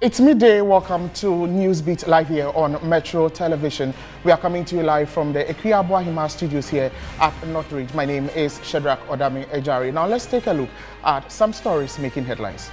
It's midday. Welcome to Newsbeat Live here on Metro Television. We are coming to you live from the Akufado studios here at Northridge. My name is Shadrach Odami Ejari. Now let's take a look at some stories making headlines.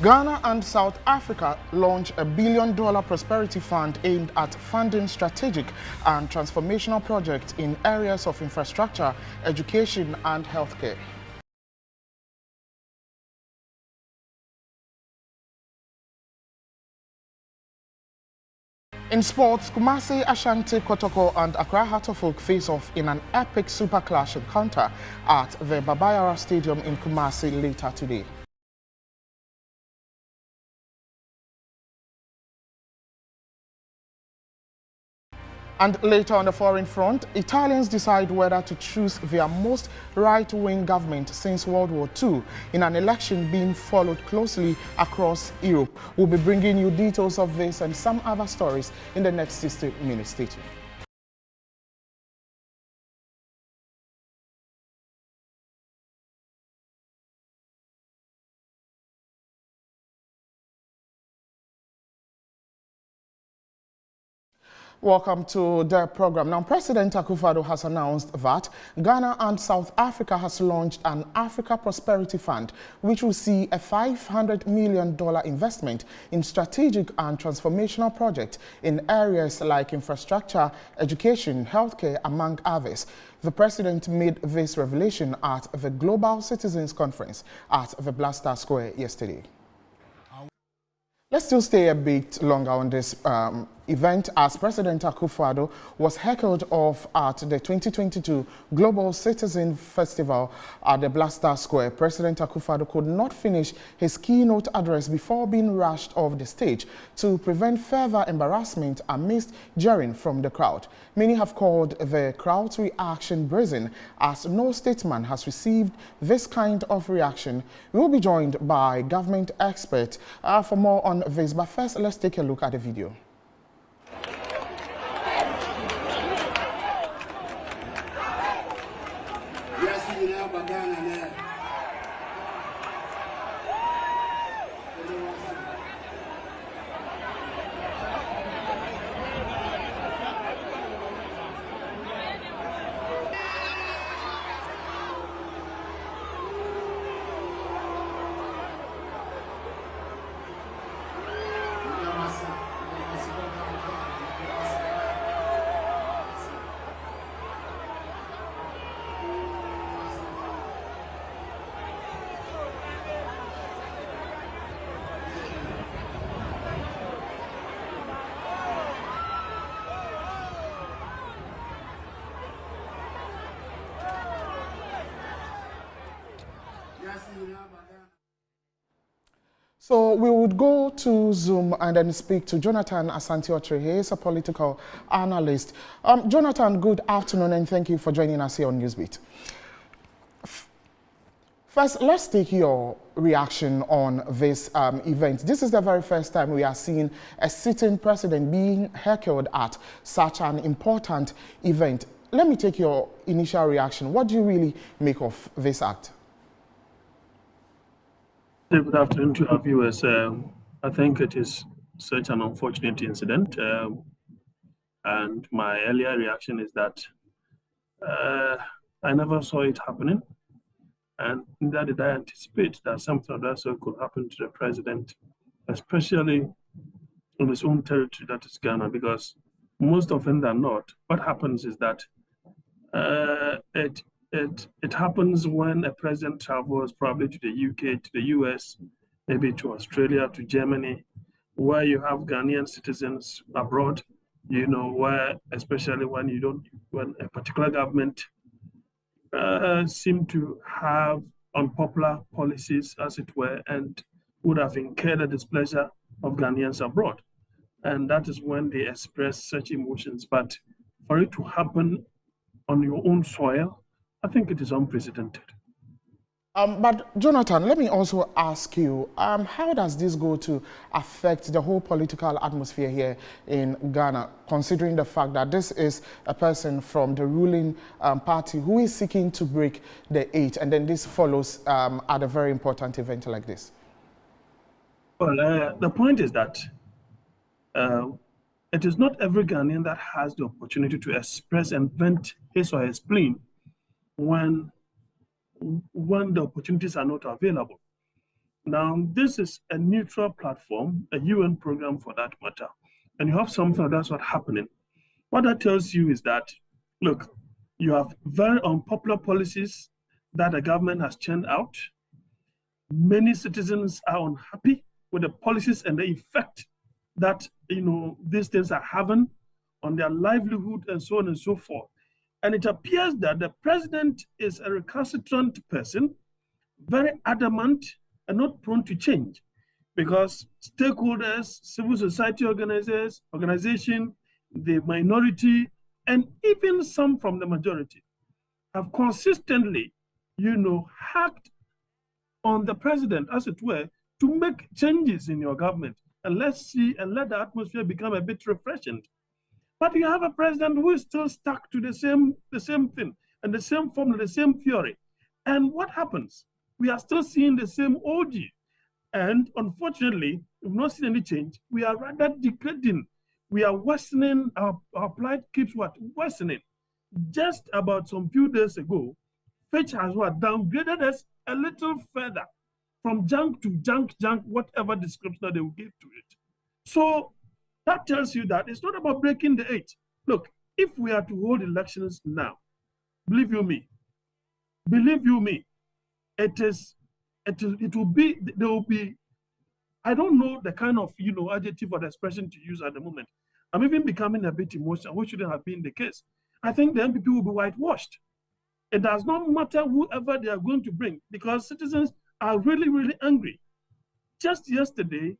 Ghana and South Africa launch a $1 billion prosperity fund aimed at funding strategic and transformational projects in areas of infrastructure, education, and healthcare. In sports, Kumasi, Ashanti, Kotoko, and Accra Heart of Oak face off in an epic super clash encounter at the Babayara Stadium in Kumasi later today. And later on the foreign front, Italians decide whether to choose their most right-wing government since World War II in an election being followed closely across Europe. We'll be bringing you details of this and some other stories in the next 60 minutes. Stay tuned. Welcome to the program. Now, President Akufado has announced that Ghana and South Africa has launched an Africa Prosperity Fund, which will see a $500 million investment in strategic and transformational projects in areas like infrastructure, education, healthcare, among others. The president made this revelation at the Global Citizens Conference at the Blaster Square yesterday. Let's still stay a bit longer on this event as President Akufado was heckled off at the 2022 Global Citizen Festival at the Blaster Square. President Akufado could not finish his keynote address before being rushed off the stage to prevent further embarrassment amidst jeering from the crowd. Many have called the crowd's reaction brazen, as no statesman has received this kind of reaction. We will be joined by government experts for more on this, but first let's take a look at the video. So we would go to Zoom and then speak to Jonathan Asante-Otre. He is a political analyst. Jonathan, good afternoon and thank you for joining us here on Newsbeat. First, let's take your reaction on this event. This is the very first time we are seeing a sitting president being heckled at such an important event. Let me take your initial reaction. What do you really make of this act? Good afternoon to our viewers. I think it is such an unfortunate incident. And my earlier reaction is that I never saw it happening. And neither did I anticipate that something of that sort could happen to the president, especially on his own territory, that is Ghana, because most often than not, what happens is that it happens when a president travels probably to the UK, to the US, maybe to Australia, to Germany, where you have Ghanaian citizens abroad, you know, where especially when a particular government seem to have unpopular policies, as it were, and would have incurred the displeasure of Ghanaians abroad. And that is when they express such emotions. But for it to happen on your own soil, I think it is unprecedented. But Jonathan, let me also ask you, how does this go to affect the whole political atmosphere here in Ghana, considering the fact that this is a person from the ruling party who is seeking to break the 8, and then this follows at a very important event like this? Well, the point is that it is not every Ghanaian that has the opportunity to express and vent his or her spleen when the opportunities are not available. Now, this is a neutral platform, a UN program for that matter, and you have something like that's what's happening. What that tells you is that, look, you have very unpopular policies that the government has churned out. Many citizens are unhappy with the policies and the effect that these things are having on their livelihood and so on and so forth. And it appears that the president is a recalcitrant person, very adamant and not prone to change, because stakeholders, civil society organization, the minority, and even some from the majority have consistently, hacked on the president, as it were, to make changes in your government. And let's see and let the atmosphere become a bit refreshing. But you have a president who is still stuck to the same thing and the same formula, the same theory. And what happens? We are still seeing the same OG. And unfortunately, we've not seen any change. We are rather degrading. We are worsening. Our plight keeps worsening. Just about some few days ago, Fitch has downgraded us a little further from junk to junk, whatever description that they will give to it. So that tells you that it's not about breaking the 8. Look, if we are to hold elections now, believe you me, there will be, I don't know the kind of, adjective or the expression to use at the moment. I'm even becoming a bit emotional, which shouldn't have been the case. I think the MPP will be whitewashed. It does not matter whoever they are going to bring, because citizens are really, really angry. Just yesterday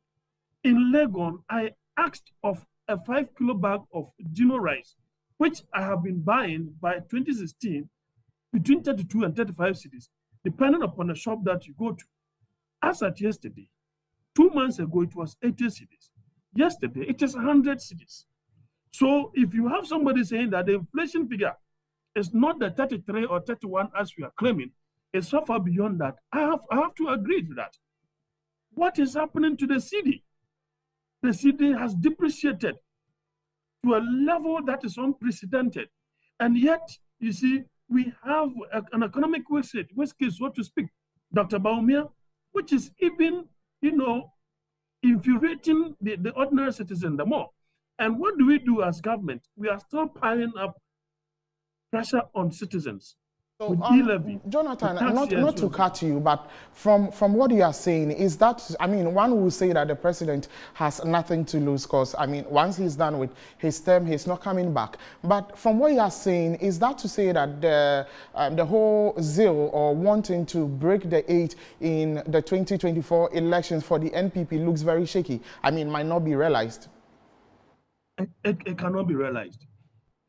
in Legon, I asked of a 5-kilo bag of Gino rice, which I have been buying by 2016 between 32 and 35 cedis, depending upon the shop that you go to. As at yesterday, 2 months ago, it was 80 cedis. Yesterday, it is 100 cedis. So if you have somebody saying that the inflation figure is not the 33 or 31 as we are claiming, it's so far beyond that, I have to agree to that. What is happening to the cedi? The cedi has depreciated to a level that is unprecedented. And yet, you see, we have an economic wastage, so to speak, Dr. Baumia, which is even, infuriating the ordinary citizen the more. And what do we do as government? We are still piling up pressure on citizens. So, Jonathan, not to cut you, but from what you are saying, is that, one will say that the president has nothing to lose because, once he's done with his term, he's not coming back. But from what you are saying, is that to say that the whole zeal or wanting to break the 8 in the 2024 elections for the NPP looks very shaky? Might not be realized. It cannot be realized.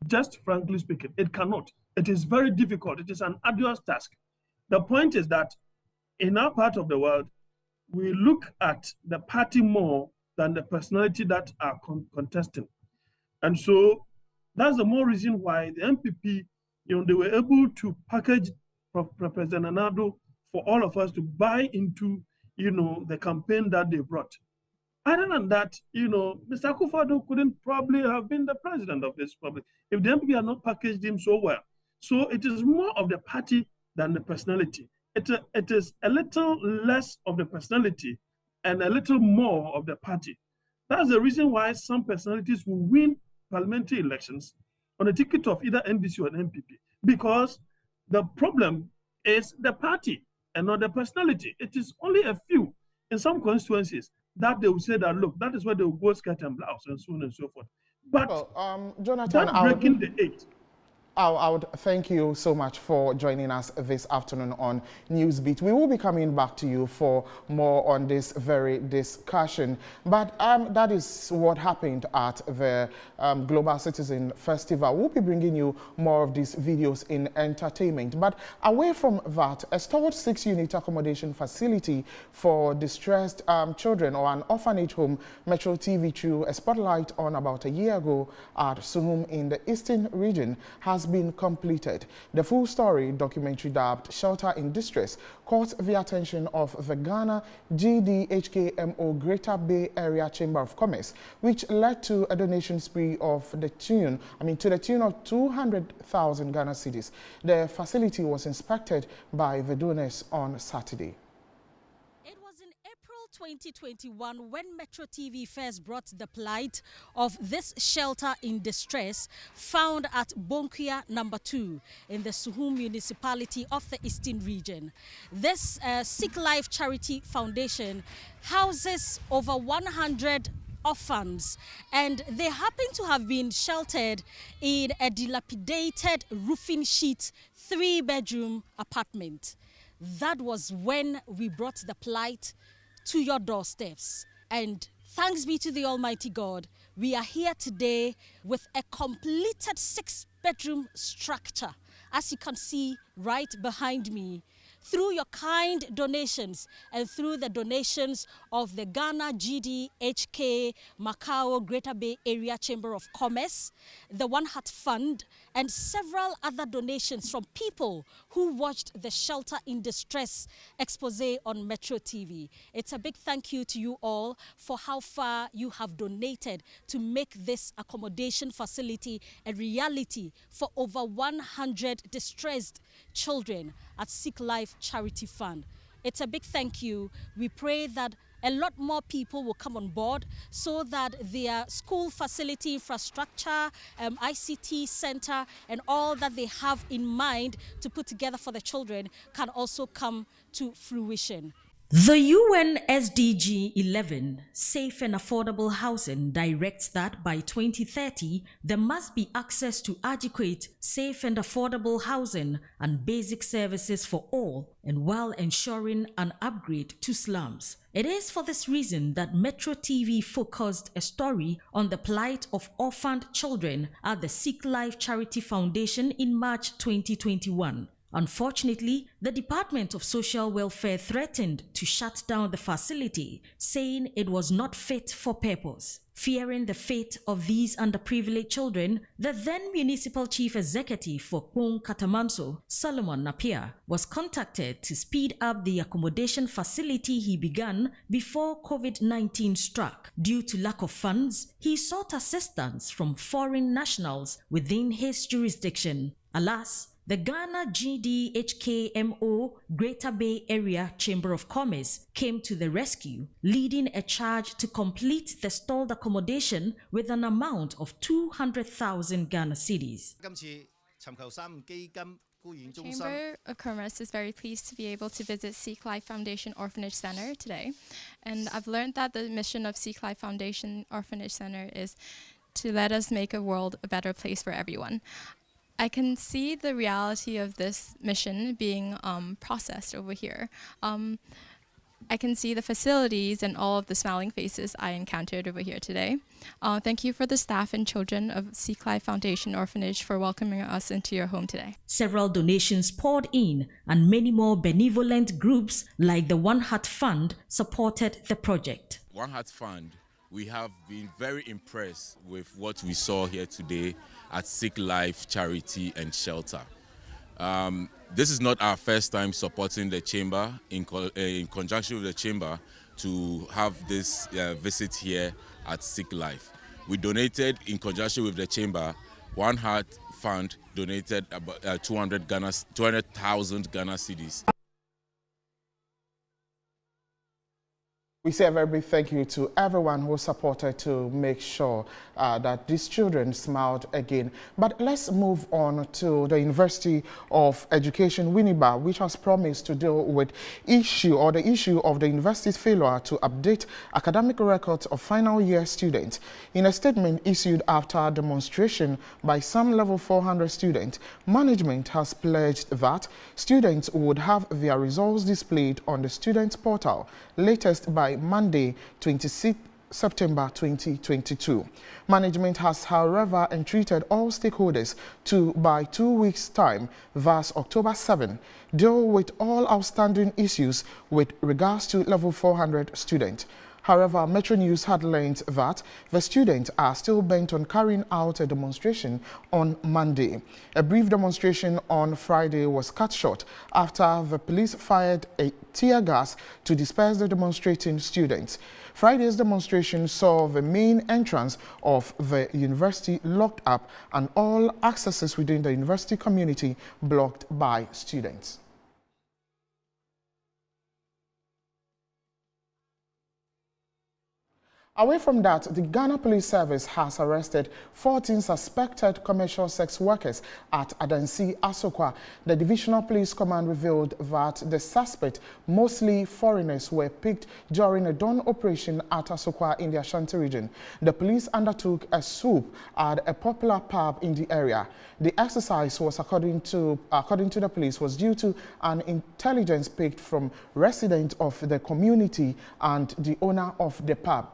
Just frankly speaking, it cannot. It is very difficult. It is an arduous task. The point is that in our part of the world, we look at the party more than the personality that are contesting. And so that's the more reason why the MPP, they were able to package President Nado for all of us to buy into, the campaign that they brought. Other than that, Mr. Akufado couldn't probably have been the president of this republic if the MPP had not packaged him so well. So it is more of the party than the personality. It is a little less of the personality and a little more of the party. That's the reason why some personalities will win parliamentary elections on a ticket of either NDC or NPP, because the problem is the party and not the personality. It is only a few in some constituencies that they will say that, look, that is where they will go skirt and blouse and so on and so forth. But Jonathan, breaking the 8. I would thank you so much for joining us this afternoon on Newsbeat. We will be coming back to you for more on this very discussion. But that is what happened at the Global Citizen Festival. We'll be bringing you more of these videos in entertainment. But away from that, a stored 6-unit accommodation facility for distressed children, or an orphanage home, Metro TV threw a spotlight on about a year ago at Suhum in the Eastern region, has been completed. The full story documentary dubbed Shelter in Distress caught the attention of the Ghana GDHKMO Greater Bay Area Chamber of Commerce, which led to a donation spree of the tune of 200,000 Ghana cedis. The facility was inspected by the donors on Saturday. 2021, when Metro TV first brought the plight of this shelter in distress found at Bonkia number 2 in the Suhum municipality of the Eastern region. This Seek Life Charity Foundation houses over 100 orphans, and they happen to have been sheltered in a dilapidated roofing sheet 3-bedroom apartment. That was when we brought the plight to your doorsteps. And thanks be to the Almighty God, we are here today with a completed 6-bedroom structure, as you can see right behind me. Through your kind donations and through the donations of the Ghana GDHK Macau Greater Bay Area Chamber of Commerce, the One Heart Fund, and several other donations from people who watched the Shelter in Distress expose on Metro TV. It's a big thank you to you all for how far you have donated to make this accommodation facility a reality for over 100 distressed children at Seek Life Charity Fund. It's a big thank you. We pray that a lot more people will come on board so that their school facility infrastructure, ICT center, and all that they have in mind to put together for the children can also come to fruition. The UN SDG 11, Safe and Affordable Housing, directs that by 2030, there must be access to adequate, safe and affordable housing and basic services for all, and while ensuring an upgrade to slums. It is for this reason that Metro TV focused a story on the plight of orphaned children at the Seek Life Charity Foundation in March 2021. Unfortunately, the Department of Social Welfare threatened to shut down the facility, saying it was not fit for purpose. Fearing the fate of these underprivileged children, the then Municipal Chief Executive for Kung Katamanso, Solomon Napier, was contacted to speed up the accommodation facility he began before COVID-19 struck. Due to lack of funds, he sought assistance from foreign nationals within his jurisdiction. Alas, the Ghana GDHKMO Greater Bay Area Chamber of Commerce came to the rescue, leading a charge to complete the stalled accommodation with an amount of 200,000 Ghana cedis. The Chamber of Commerce is very pleased to be able to visit Seek Life Foundation Orphanage Center today. And I've learned that the mission of Seek Life Foundation Orphanage Center is to let us make a world a better place for everyone. I can see the reality of this mission being processed over here. I can see the facilities and all of the smiling faces I encountered over here today. Thank you for the staff and children of Seek Life Foundation Orphanage for welcoming us into your home today. Several donations poured in, and many more benevolent groups like the One Heart Fund supported the project. One Heart Fund, we have been very impressed with what we saw here today at Seek Life Charity and Shelter. This is not our first time supporting the chamber in conjunction with the chamber to have this visit here at Seek Life. We donated in conjunction with the chamber. One Heart Fund donated about 200,000 Ghana cedis. We say a very big thank you to everyone who supported to make sure that these children smiled again. But let's move on to the University of Education, Winneba, which has promised to deal with the issue of the university's failure to update academic records of final year students. In a statement issued after a demonstration by some level 400 students, management has pledged that students would have their results displayed on the students' portal, latest by Monday, 26 September 2022. Management has, however, entreated all stakeholders to, by 2 weeks' time, thus October 7, deal with all outstanding issues with regards to level 400 students. However, Metro News had learned that the students are still bent on carrying out a demonstration on Monday. A brief demonstration on Friday was cut short after the police fired a tear gas to disperse the demonstrating students. Friday's demonstration saw the main entrance of the university locked up and all accesses within the university community blocked by students. Away from that, the Ghana Police Service has arrested 14 suspected commercial sex workers at Adansi, Asokwa. The Divisional Police Command revealed that the suspects, mostly foreigners, were picked during a dawn operation at Asokwa in the Ashanti region. The police undertook a swoop at a popular pub in the area. The exercise was, according to the police, was due to an intelligence picked from residents of the community and the owner of the pub.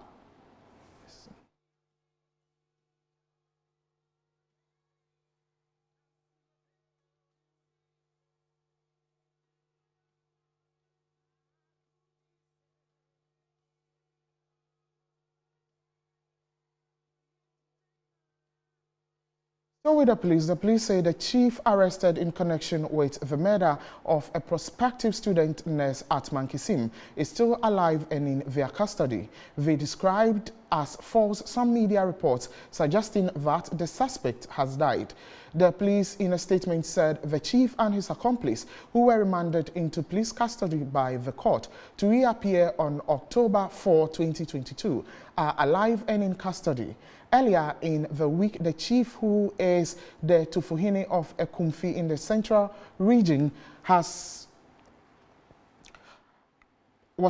So with the police say the chief arrested in connection with the murder of a prospective student nurse at Mankisim is still alive and in their custody. They described as false some media reports suggesting that the suspect has died. The police in a statement said the chief and his accomplice, who were remanded into police custody by the court to reappear on October 4, 2022, are alive and in custody. Earlier in the week, the chief, who is the Tufuhini of Ekumfi in the central region, was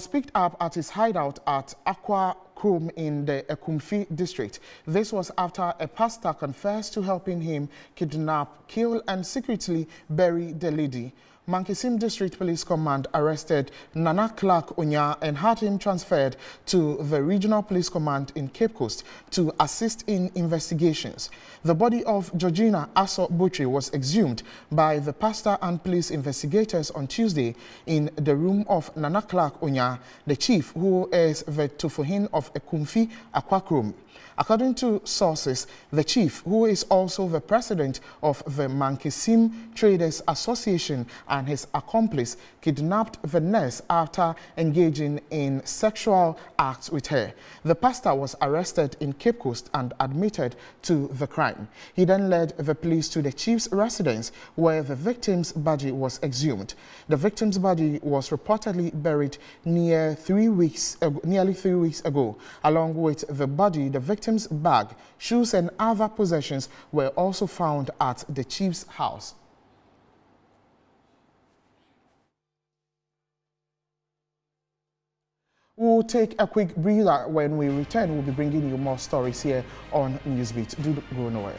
picked up at his hideout at Akwa Krum in the Ekumfi district. This was after a pastor confessed to helping him kidnap, kill and secretly bury the lady. Mankisim District Police Command arrested Nana Clark Onya and had him transferred to the Regional Police Command in Cape Coast to assist in investigations. The body of Georgina Asso Butri was exhumed by the pastor and police investigators on Tuesday in the room of Nana Clark Onya, the chief, who is the Tufuhin of Ekumfi Akwakrum. According to sources, the chief, who is also the president of the Mankisim Traders Association, and his accomplice kidnapped the nurse after engaging in sexual acts with her. The pastor was arrested in Cape Coast and admitted to the crime. He then led the police to the chief's residence, where the victim's body was exhumed. The victim's body was reportedly buried nearly 3 weeks ago. Along with the body, the victim's bag, shoes and other possessions were also found at the chief's house. We'll take a quick breather. When we return, we'll be bringing you more stories here on Newsbeat. Do go nowhere.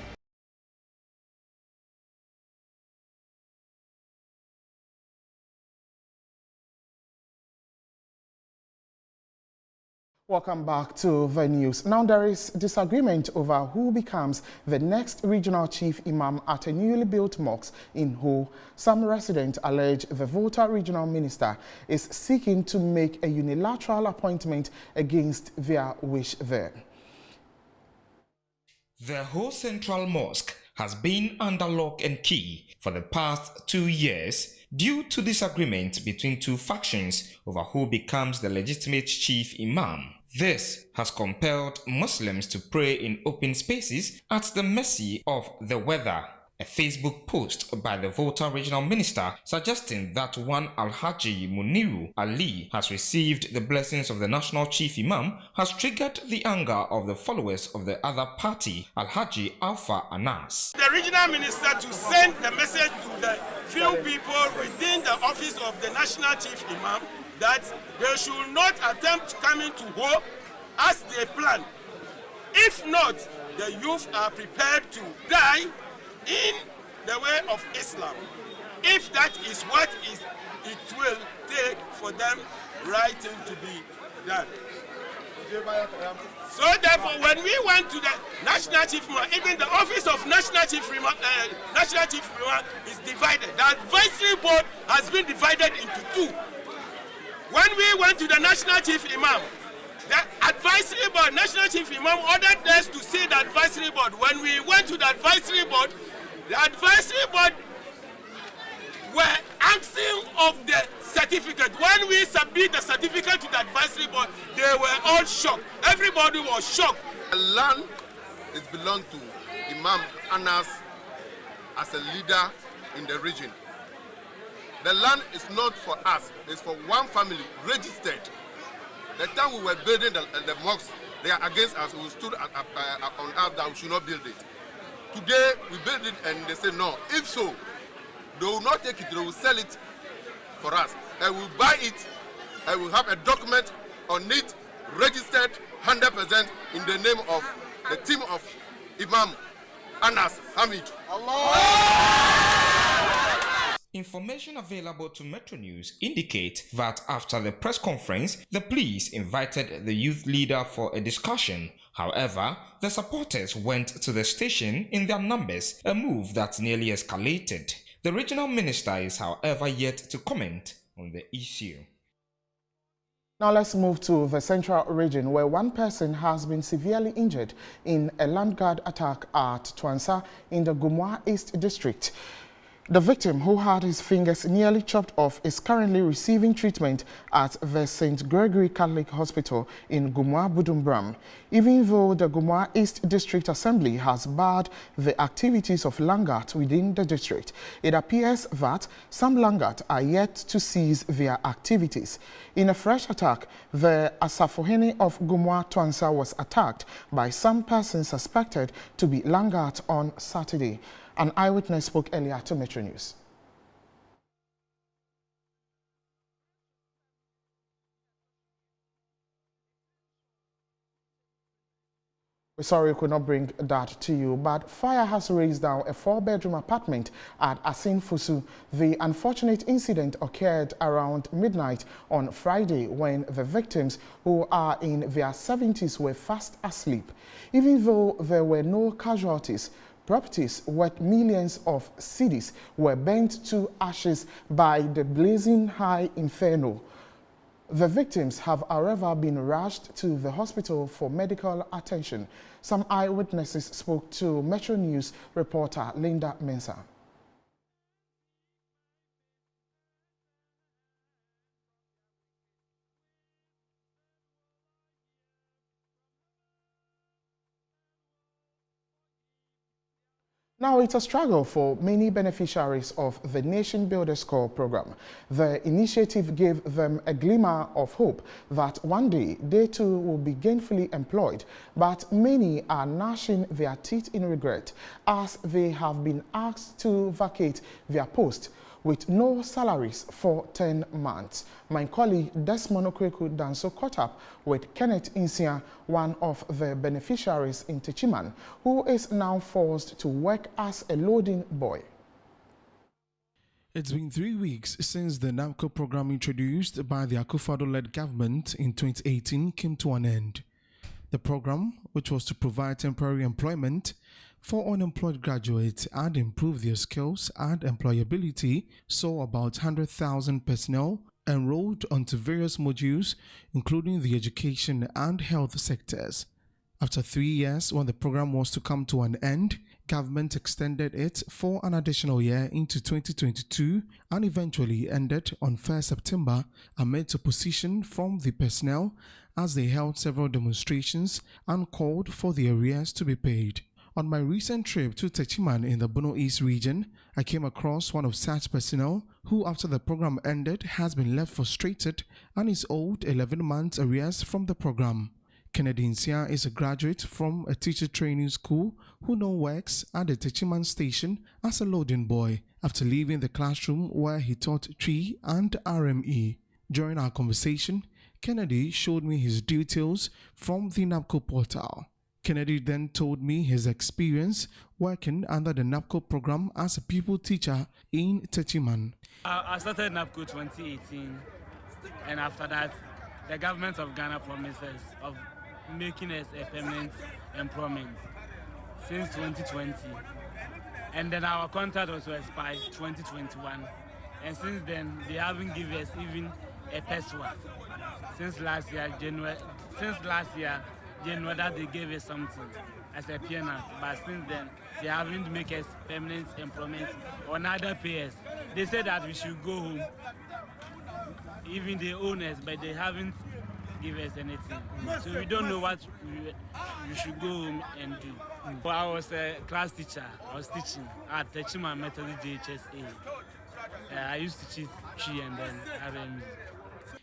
Welcome back to the news. Now there is disagreement over who becomes the next regional chief imam at a newly built mosque in Ho. Some residents allege the Volta regional minister is seeking to make a unilateral appointment against their wish there. The Ho Central Mosque has been under lock and key for the past 2 years due to disagreement between two factions over who becomes the legitimate chief imam. This has compelled Muslims to pray in open spaces at the mercy of the weather. A Facebook post by the Volta Regional Minister suggesting that one Alhaji Muniru Ali has received the blessings of the National Chief Imam has triggered the anger of the followers of the other party, Alhaji Alpha Anas. The regional minister to send the message to the few people within the office of the National Chief Imam that they should not attempt coming to Ho as they plan. If not, the youth are prepared to die in the way of Islam. If that is what it will take for them right thing to be done. So therefore, when we went to the National Chief Imam, even the office of National Chief Imam is divided. The advisory board has been divided into two. When we went to the National Chief Imam, the advisory board, National Chief Imam ordered us to see the advisory board. When we went to the advisory board were asking of the certificate. When we submit the certificate to the advisory board, they were all shocked. Everybody was shocked. The land is belonged to Imam Anas as a leader in the region. The land is not for us, it's for one family registered. The time we were building the mosque, they are against us. We stood on us that we should not build it. Today we build it and they say no. If so, they will not take it, they will sell it for us. And we will buy it and we will have a document on it registered 100% in the name of the team of Imam Anas Hamid. Information available to Metro News indicate that after the press conference, the police invited the youth leader for a discussion. However, the supporters went to the station in their numbers, a move that nearly escalated. The regional minister is, however, yet to comment on the issue. Now let's move to the central region, where one person has been severely injured in a land guard attack at Twansa in the Gumwa East District. The victim, who had his fingers nearly chopped off, is currently receiving treatment at the St. Gregory Catholic Hospital in Gumwa Budumbram. Even though the Gumwa East District Assembly has barred the activities of Langat within the district, it appears that some Langat are yet to cease their activities. In a fresh attack, the Asafohene of Gumwa Twansa was attacked by some person suspected to be Langat on Saturday. An eyewitness spoke earlier to Metro News. We're sorry we could not bring that to you, but fire has razed down a 4-bedroom apartment at Asin Fusu. The unfortunate incident occurred around midnight on Friday when the victims, who are in their 70s, were fast asleep. Even though there were no casualties, properties worth millions of cedis were burnt to ashes by the blazing high inferno. The victims have, however, been rushed to the hospital for medical attention. Some eyewitnesses spoke to Metro News reporter Linda Mensah. Now, it's a struggle for many beneficiaries of the Nation Builders Corps program. The initiative gave them a glimmer of hope that one day they too will be gainfully employed, but many are gnashing their teeth in regret as they have been asked to vacate their post with no salaries for 10 months. My colleague Desmond Okweku Danso caught up with Kenneth Insia, one of the beneficiaries in Techiman, who is now forced to work as a loading boy. It's been 3 weeks since the NAMCO program introduced by the Akufado-led government in 2018 came to an end. The program, which was to provide temporary employment for unemployed graduates and improve their skills and employability, saw about 100,000 personnel enrolled onto various modules, including the education and health sectors. After 3 years, when the program was to come to an end, government extended it for an additional year into 2022 and eventually ended on 1st September amid opposition from the personnel as they held several demonstrations and called for the arrears to be paid. On my recent trip to Techiman in the Bono East region, I came across one of such personnel who, after the program ended, has been left frustrated and is owed 11 months arrears from the program. Kennedy Nsia is a graduate from a teacher training school who now works at the Techiman station as a loading boy after leaving the classroom where he taught TRI and RME. During our conversation, Kennedy showed me his details from the NAPCO portal. Kennedy then told me his experience working under the NAPCO program as a pupil teacher in Techiman. I started NAPCO 2018, and after that, the government of Ghana promises of making us a permanent employment since 2020. And then our contract also expired 2021. And since then, they haven't given us even a peso. Since last year, January, that they gave us something as a peanut. But since then, they haven't made us permanent employment or neither pay us. They said that we should go home, even the owners, but they haven't given us anything. So we don't know what we should go home and do. But I was a class teacher. I was teaching at Techiman Methodist JHSA. I used to teach TRI and then RME.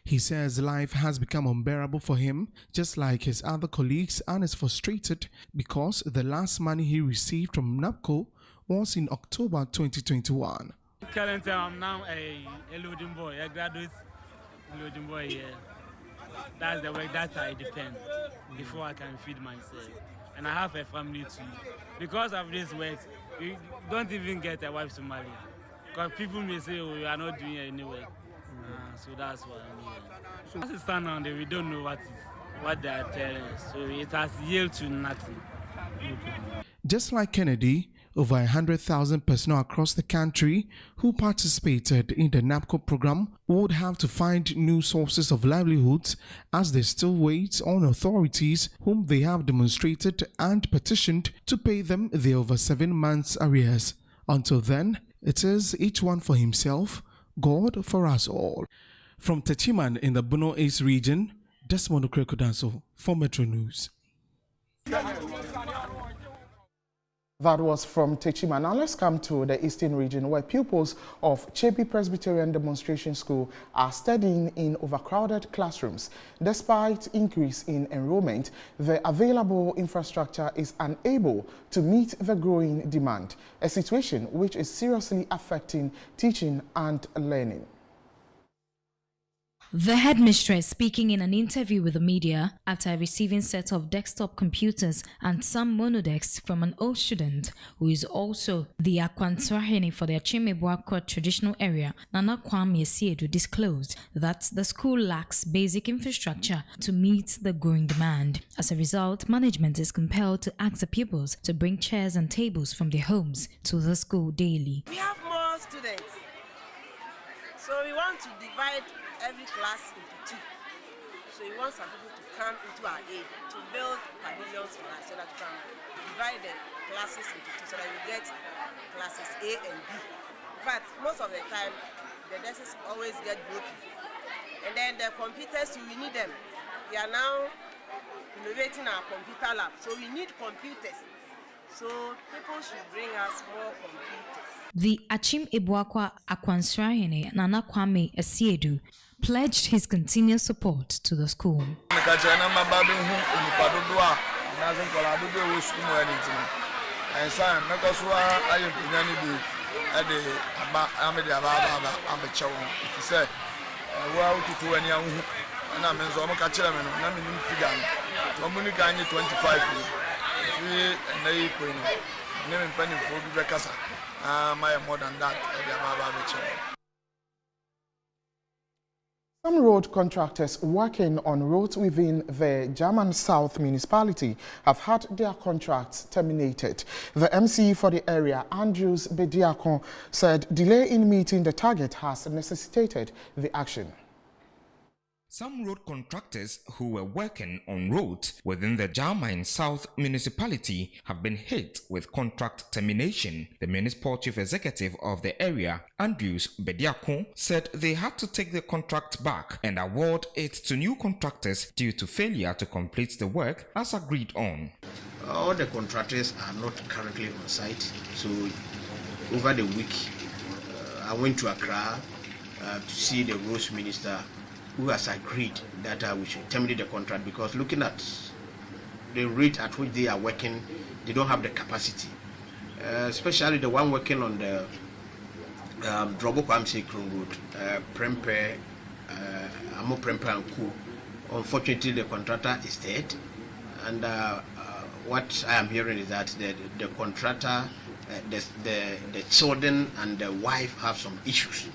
He says life has become unbearable for him, just like his other colleagues, and is frustrated because the last money he received from NAPCO was in October 2021. Currently, I'm now a loading boy, a graduate loading boy here. That's the work that I depend before I can feed myself. And I have a family too. Because of this work, you don't even get a wife to marry. Because people may say, oh, you are not doing any work. So that's why I'm here. So as it stands now, we don't know what they are telling us. So it has yielded to nothing. Just like Kennedy, over 100,000 personnel across the country who participated in the NAPCO program would have to find new sources of livelihoods as they still wait on authorities whom they have demonstrated and petitioned to pay them their over 7 months arrears. Until then, it is each one for himself, God for us all. From Techiman in the Bono East region, Desmond Okrekodanso for Metro News. That was from Techiman. Now let's come to the Eastern region, where pupils of Chebi Presbyterian Demonstration School are studying in overcrowded classrooms. Despite increase in enrollment, the available infrastructure is unable to meet the growing demand, a situation which is seriously affecting teaching and learning. The headmistress speaking in an interview with the media after receiving a set of desktop computers and some monodesks from an old student who is also the Akwanswahini for the Achimebuakwa traditional area, Nana Kwame Esiedu, disclosed that the school lacks basic infrastructure to meet the growing demand. As a result, management is compelled to ask the pupils to bring chairs and tables from their homes to the school daily. We have more students, so we want to divide every class into two. So we want some people to come into our aid to build pavilions for us so that we can divide the classes into two so that we get classes A and B. In fact, most of the time, the desks always get broken. And then the computers, we need them. We are now innovating our computer lab. So we need computers. So people should bring us more computers. The Achim Ebuakwa Akwanswahini Nana Kwame Esiedu pledged his continued support to the school. Some road contractors working on roads within the German South municipality have had their contracts terminated. The MC for the area, Andrews Bediakon, said delay in meeting the target has necessitated the action. Some road contractors who were working on roads within the German South municipality have been hit with contract termination. The municipal chief executive of the area, Andrews Bediakon, said they had to take the contract back and award it to new contractors due to failure to complete the work as agreed on. All the contractors are not currently on site. So over the week, I went to Accra to see the roads minister, who has agreed that we should terminate the contract, because looking at the rate at which they are working, they don't have the capacity. Especially the one working on the Drobo-Kwamse Road, Prempe, Amo Prempe and Co. Unfortunately, the contractor is dead, and what I am hearing is that the contractor, the children and the wife have some issues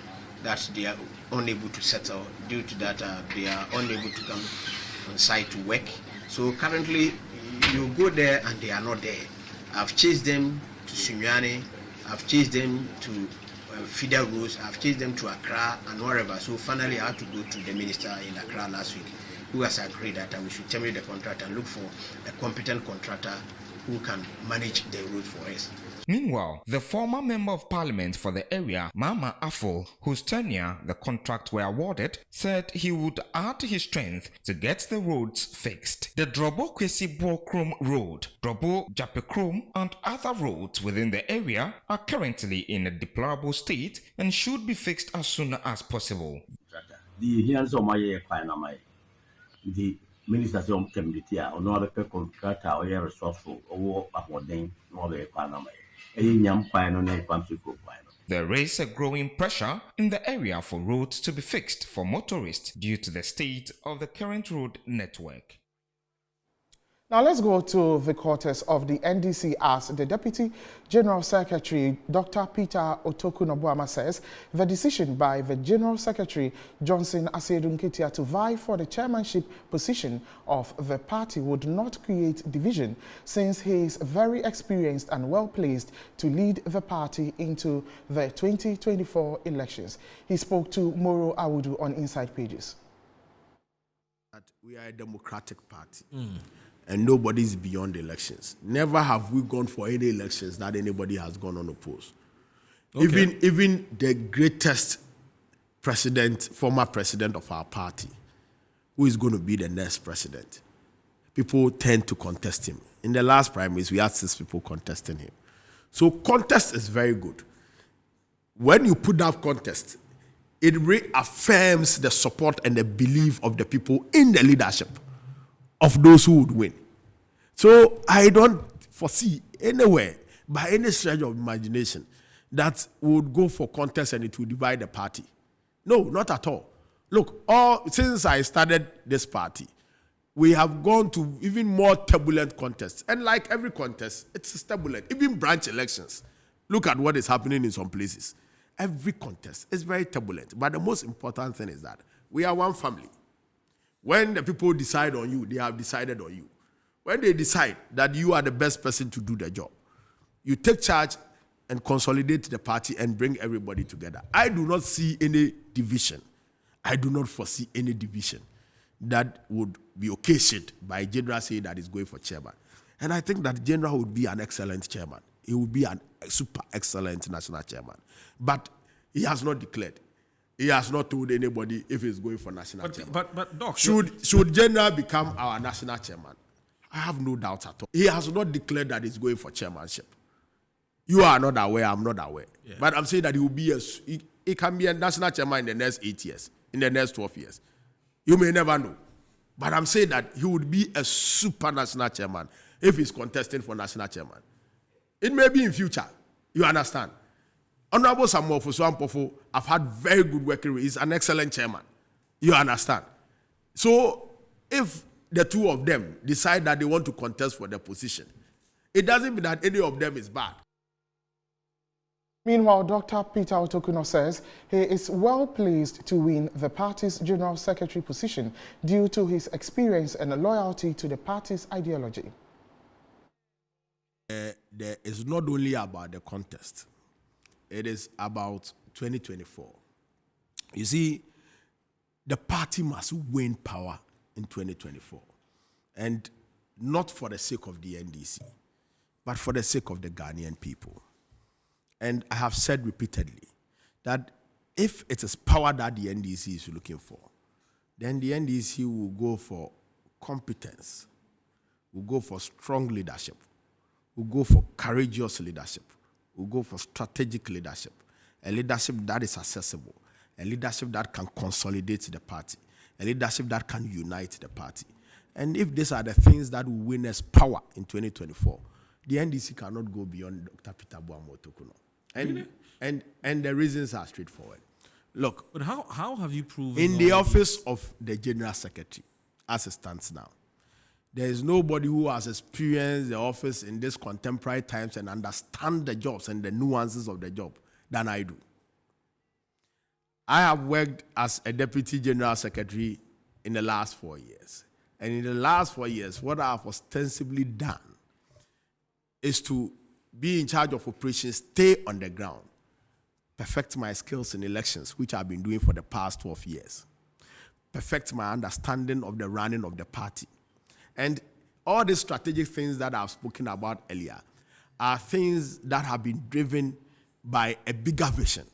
that they are unable to settle. Due to that, they are unable to come on site to work. So currently, you go there and they are not there. I've chased them to Sunyani, I've chased them to Feeder Rose, I've chased them to Accra and wherever. So finally, I had to go to the minister in Accra last week, who has agreed that we should terminate the contract and look for a competent contractor who can manage the road for us. Meanwhile, the former member of parliament for the area, Mama Afol, whose tenure the contract were awarded, said he would add his strength to get the roads fixed. The Drobo Kwesi Bokrom Road, Drobo Japekrom, and other roads within the area are currently in a deplorable state and should be fixed as soon as possible. The ministers of community are no other contractor or resourceful or aboarding no other economy. There is a growing pressure in the area for roads to be fixed for motorists due to the state of the current road network. Now let's go to the quarters of the NDC as the Deputy General Secretary, Dr. Peter Otokuno says the decision by the General Secretary, Johnson Asedu Nketia, to vie for the chairmanship position of the party would not create division, since he is very experienced and well-placed to lead the party into the 2024 elections. He spoke to Moro Awudu on Inside Pages. We are a democratic party. And nobody is beyond elections. Never have we gone for any elections that anybody has gone unopposed. Okay. Even the greatest president, former president of our party, who is going to be the next president, people tend to contest him. In the last primaries, we had 6 people contesting him. So contest is very good. When you put that contest, it reaffirms the support and the belief of the people in the leadership of those who would win. So I don't foresee anywhere, by any stretch of imagination, that would go for contest and it would divide the party. No, not at all. Look, since I started this party, we have gone to even more turbulent contests. And like every contest, it's turbulent. Even branch elections. Look at what is happening in some places. Every contest is very turbulent. But the most important thing is that we are one family. When the people decide on you, they have decided on you. When they decide that you are the best person to do the job, you take charge and consolidate the party and bring everybody together. I do not see any division. I do not foresee any division that would be occasioned by General saying that he's going for chairman. And I think that General would be an excellent chairman. He would be a super excellent national chairman. But he has not declared. He has not told anybody if he's going for national chairman. But Doc, should General become our national chairman? I have no doubt at all. He has not declared that he's going for chairmanship. You are not aware, I'm not aware. Yeah. But I'm saying that he will be he can be a national chairman in the next 8 years, in the next 12 years. You may never know. But I'm saying that he would be a super national chairman if he's contesting for national chairman. It may be in future. You understand? Honorable Samuel Fosuampofo, I've had very good working with. He's an excellent chairman. You understand? So if the two of them decide that they want to contest for the position, it doesn't mean that any of them is bad. Meanwhile, Dr. Peter Otokuno says he is well pleased to win the party's General Secretary position due to his experience and loyalty to the party's ideology. There is not only about the contest, it is about 2024. You see, the party must win power in 2024. And not for the sake of the NDC, but for the sake of the Ghanaian people. And I have said repeatedly that if it is power that the NDC is looking for, then the NDC will go for competence, We'll go for strong leadership. We'll go for courageous leadership. We'll go for strategic leadership. A leadership that is accessible. A leadership that can consolidate the party. A leadership that can unite the party. And if these are the things that will win us power in 2024, the NDC cannot go beyond Dr. Peter Otokuno. And the reasons are straightforward. Look, but how have you proven in the office of the General Secretary, as it stands now, there is nobody who has experienced the office in these contemporary times and understand the jobs and the nuances of the job than I do. I have worked as a Deputy General Secretary in the last 4 years. And in the last 4 years, what I have ostensibly done is to be in charge of operations, stay on the ground, perfect my skills in elections, which I've been doing for the past 12 years, perfect my understanding of the running of the party. And all these strategic things that I've spoken about earlier are things that have been driven by a bigger vision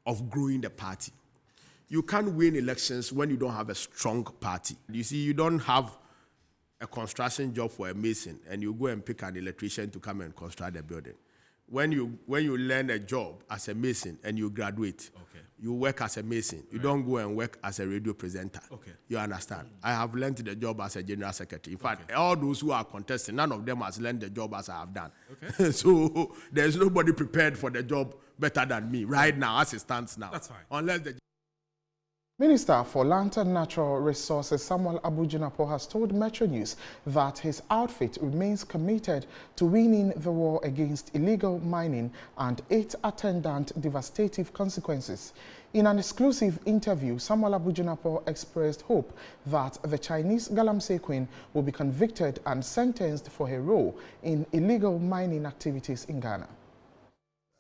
of growing the party. You can't win elections when you don't have a strong party. You see, you don't have a construction job for a mason and you go and pick an electrician to come and construct the building. When you learn a job as a mason and you graduate, you work as a mason. You don't go and work as a radio presenter. You understand? I have learned the job as a general secretary. In fact, all those who are contesting, none of them has learned the job as I have done. So there's nobody prepared for the job better than me right now, as it stands now. That's fine. Unless the Minister for Land and Natural Resources Samuel Abu-Jinapor has told Metro News that his outfit remains committed to winning the war against illegal mining and its attendant devastating consequences. In an exclusive interview, Samuel Abu-Jinapor expressed hope that the Chinese Galamsey Queen will be convicted and sentenced for her role in illegal mining activities in Ghana.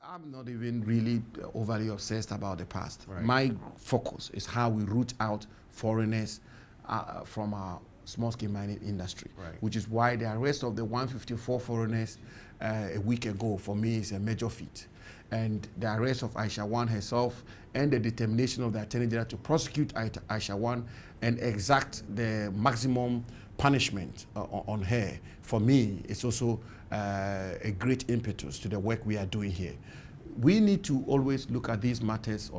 I'm not even really overly obsessed about the past. Right. My focus is how we root out foreigners from our small-scale mining industry, which is why the arrest of the 154 foreigners a week ago for me is a major feat. And the arrest of Aisha Wan herself and the determination of the Attorney General to prosecute Aisha Wan and exact the maximum punishment on her, for me, it's also a great impetus to the work we are doing here. We need to always look at these matters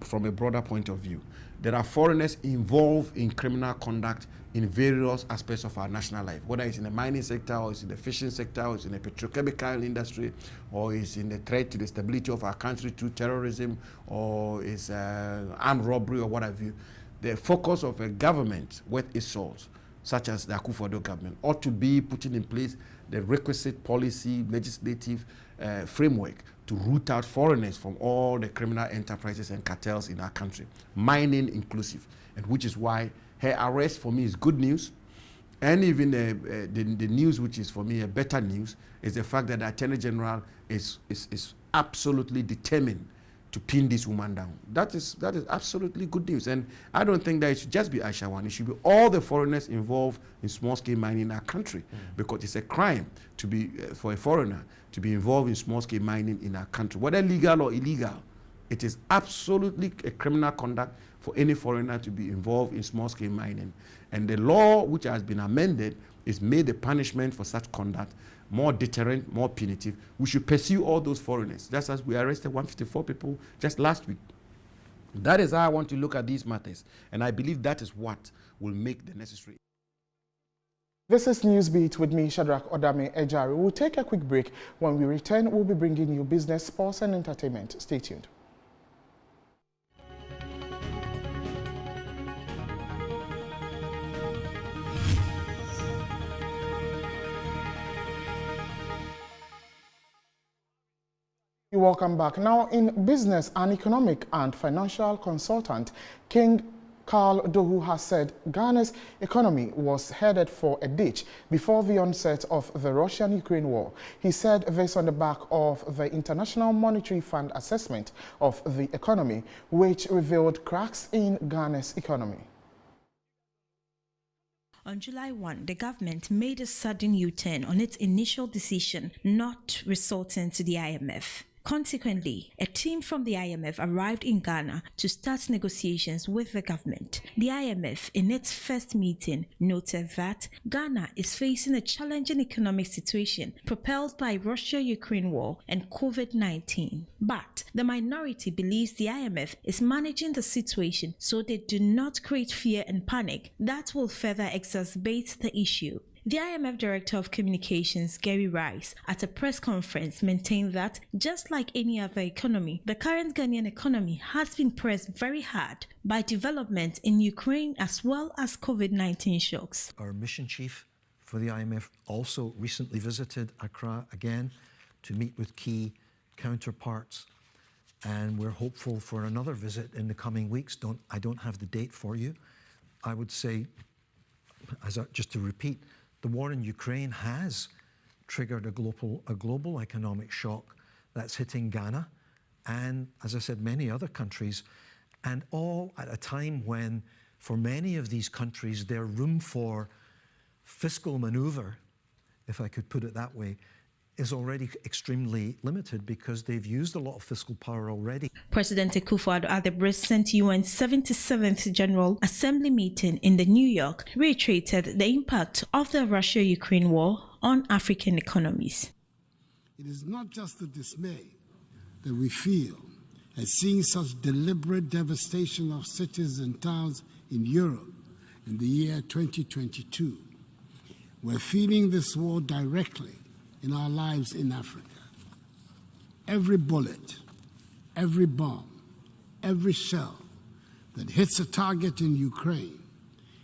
from a broader point of view. There are foreigners involved in criminal conduct in various aspects of our national life, whether it's in the mining sector, or it's in the fishing sector, or it's in the petrochemical industry, or it's in the threat to the stability of our country through terrorism, or it's armed robbery, or what have you. The focus of a government with its salt, such as the Akufado government, ought to be putting in place the requisite policy, legislative framework to root out foreigners from all the criminal enterprises and cartels in our country, mining inclusive, and which is why her arrest for me is good news. And even the news which is for me a better news is the fact that the Attorney General is absolutely determined to pin this woman down. That is absolutely good news. And I don't think that it should just be Aisha Wan. It should be all the foreigners involved in small-scale mining in our country, because it's a crime to be for a foreigner to be involved in small-scale mining in our country, whether legal or illegal. It is absolutely a criminal conduct for any foreigner to be involved in small-scale mining. And the law which has been amended is made the punishment for such conduct more deterrent, more punitive. We should pursue all those foreigners, just as we arrested 154 people just last week. That is how I want to look at these matters, and I believe that is what will make the necessary. This is Newsbeat with me, Shadrach Odame Ejari. We'll take a quick break. When we return, we'll be bringing you business, sports, and entertainment. Stay tuned. Welcome back. Now, in business, an economic and financial consultant, King Carl Doh, has said Ghana's economy was headed for a ditch before the onset of the Russian-Ukraine war. He said this on the back of the International Monetary Fund assessment of the economy, which revealed cracks in Ghana's economy. On July 1, the government made a sudden U-turn on its initial decision not resorting to the IMF. Consequently, a team from the IMF arrived in Ghana to start negotiations with the government. The IMF, in its first meeting, noted that Ghana is facing a challenging economic situation propelled by Russia-Ukraine war and COVID-19. But the minority believes the IMF is managing the situation so they do not create fear and panic that will further exacerbate the issue. The IMF Director of Communications, Gary Rice, at a press conference maintained that, just like any other economy, the current Ghanaian economy has been pressed very hard by development in Ukraine as well as COVID-19 shocks. Our mission chief for the IMF also recently visited Accra again to meet with key counterparts, and we're hopeful for another visit in the coming weeks. I don't have the date for you. I would say, just to repeat, the war in Ukraine has triggered a global economic shock that's hitting Ghana and, as I said, many other countries, and all at a time when, for many of these countries, their room for fiscal maneuver, if I could put it that way, is already extremely limited because they've used a lot of fiscal power already. President Akufado at the recent UN 77th General Assembly meeting in New York reiterated the impact of the Russia-Ukraine war on African economies. It is not just the dismay that we feel at seeing such deliberate devastation of cities and towns in Europe in the year 2022. We're feeling this war directly in our lives in Africa. Every bullet, every bomb, every shell that hits a target in Ukraine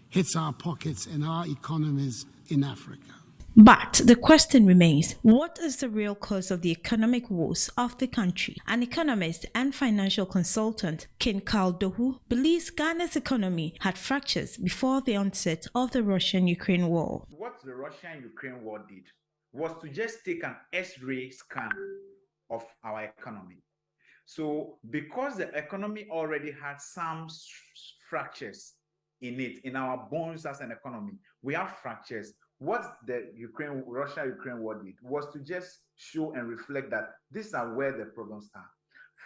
hits our pockets and our economies in Africa. But the question remains, what is the real cause of the economic woes of the country? An economist and financial consultant, Carl Doh, believes Ghana's economy had fractures before the onset of the Russian-Ukraine war. What the Russian-Ukraine war did was to just take an X-ray scan of our economy. So because the economy already had some fractures in it, in our bones as an economy, we have fractures. What the Russia-Ukraine war did was to just show and reflect that these are where the problems are.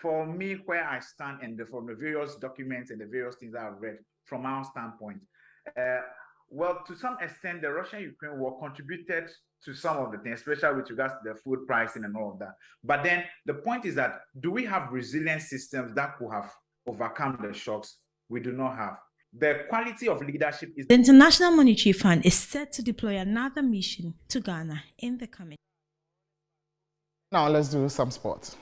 For me, where I stand and from the various documents and the various things that I've read from our standpoint, well, to some extent, the Russian-Ukraine war contributed to some of the things, especially with regards to the food pricing and all of that. But then the point is that, do we have resilient systems that could have overcome the shocks? We do not have. The quality of leadership is... The International Monetary Fund is set to deploy another mission to Ghana in the coming. Now let's do some sports.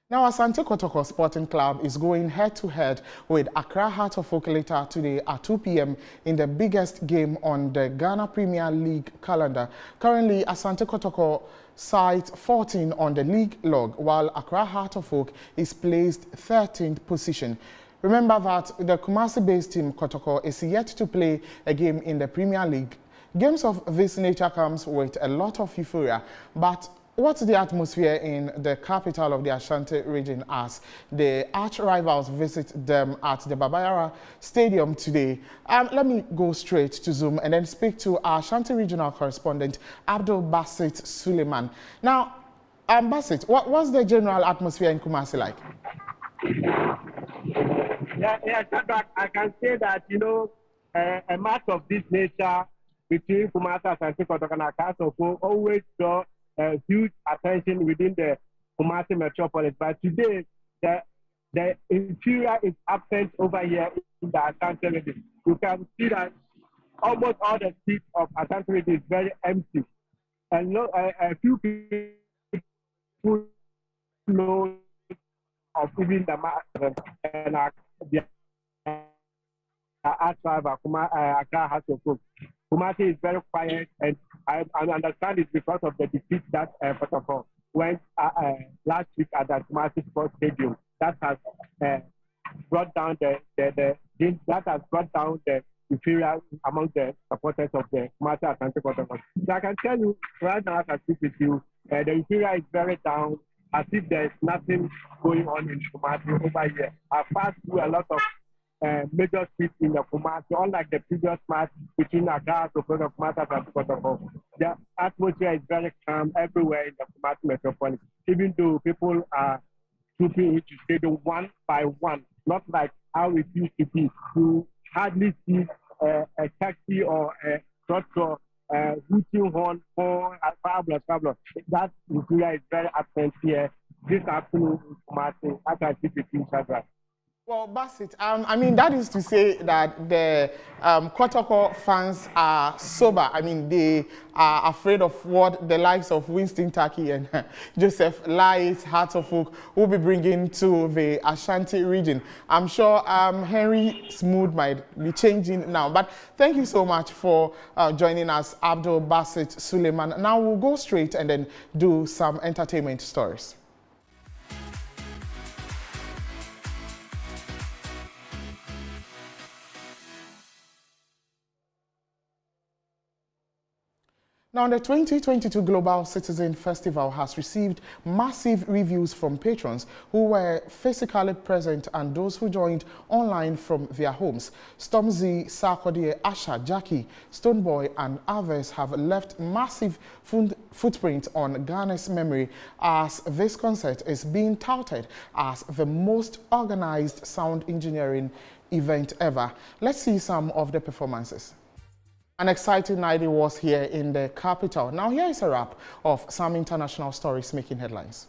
Now, Asante Kotoko Sporting Club is going head-to-head with Accra Heart of Oak later today at 2 p.m. in the biggest game on the Ghana Premier League calendar. Currently, Asante Kotoko sits 14 on the league log, while Accra Heart of Oak is placed 13th position. Remember that the Kumasi-based team Kotoko is yet to play a game in the Premier League. Games of this nature comes with a lot of euphoria, but what's the atmosphere in the capital of the Ashanti region as the arch-rivals visit them at the Babayara Stadium today? Let me go straight to Zoom and then speak to our Ashanti regional correspondent, Abdul Basit Suleiman. Now, Basit, what's the general atmosphere in Kumasi like? Yeah, I can say that, you know, a match of this nature between Kumasi and Kotoko and Accra always draw huge attention within the Kumasi metropolis. But today, the interior is absent over here in the Ashanti region. You can see that almost all the streets of Ashanti region is very empty. And a few people know of even the master and the Accra has to cook. Kumasi is very quiet, and I understand it's because of the defeat that Protocol went last week at the Kumasi Sports Stadium. That has brought down the euphoria among the supporters of the Kumasi Asante Protocol. So I can tell you right now, as I speak with you, the euphoria is very down, as if there's nothing going on in Kumasi over here. I passed through a lot of major streets in the Kumasi, unlike the previous match between Accra, Okudzeto, Kumasi, and Akufado. The atmosphere is very calm everywhere in the Kumasi metropolis, even though people are trooping into stadium one by one, not like how it used to be. You hardly see a taxi or a tractor hooting horn for a problem. That is very absent here this afternoon in Kumasi, as I see between Shadrach. Well, Bassett, I mean, that is to say that the Kotoko fans are sober. I mean, they are afraid of what the likes of Winston Taki and Joseph Light, Heart of Oak, will be bringing to the Ashanti region. I'm sure Henry's mood might be changing now. But thank you so much for joining us, Abdul Bassett Suleiman. Now we'll go straight and then do some entertainment stories. Now, the 2022 Global Citizen Festival has received massive reviews from patrons who were physically present and those who joined online from their homes. Stormzy, Sarkodie, Asha, Jackie, Stoneboy and others have left massive footprint on Ghana's memory as this concert is being touted as the most organized sound engineering event ever. Let's see some of the performances. An exciting night it was here in the capital. Now here is a wrap of some international stories making headlines.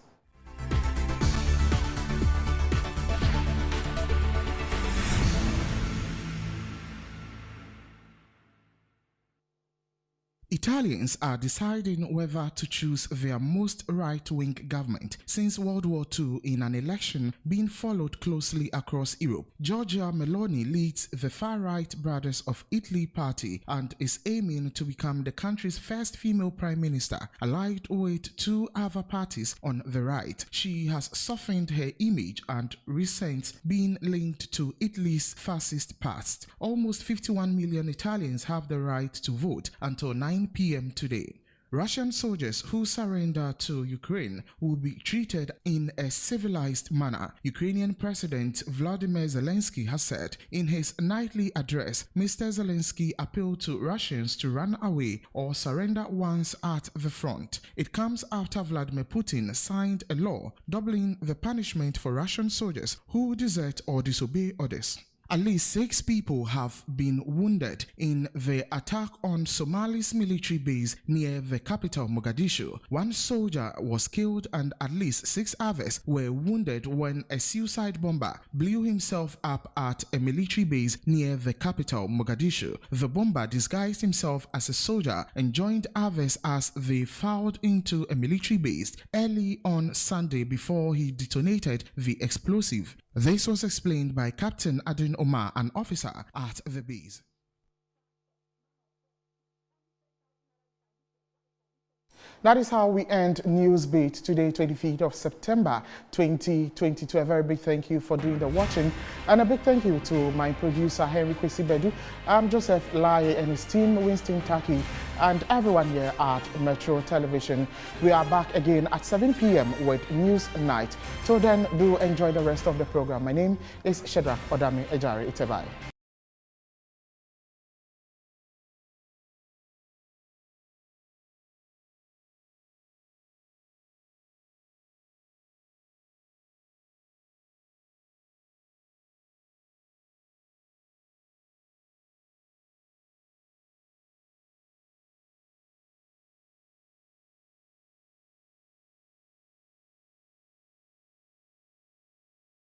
Italians are deciding whether to choose their most right-wing government since World War II in an election being followed closely across Europe. Giorgia Meloni leads the far-right Brothers of Italy party and is aiming to become the country's first female prime minister, allied with two other parties on the right. She has softened her image and resents being linked to Italy's fascist past. Almost 51 million Italians have the right to vote until 9 p.m. today. Russian soldiers who surrender to Ukraine will be treated in a civilized manner, Ukrainian President Volodymyr Zelensky has said. In his nightly address, Mr. Zelensky appealed to Russians to run away or surrender once at the front. It comes after Vladimir Putin signed a law doubling the punishment for Russian soldiers who desert or disobey orders. At least 6 people have been wounded in the attack on Somali's military base near the capital Mogadishu. 1 soldier was killed and at least 6 others were wounded when a suicide bomber blew himself up at a military base near the capital Mogadishu. The bomber disguised himself as a soldier and joined others as they filed into a military base early on Sunday before he detonated the explosive. This was explained by Captain Adin Omar, an officer at the base. That is how we end Newsbeat today, 25th of September 2022. A very big thank you for doing the watching, and a big thank you to my producer Henry Kwesi Bedu, Joseph Lai and his team, Winston Taki, and everyone here at Metro Television. We are back again at 7 p.m. with News Night. Till then, do enjoy the rest of the program. My name is Shadrach Odami Ejari. Itebai.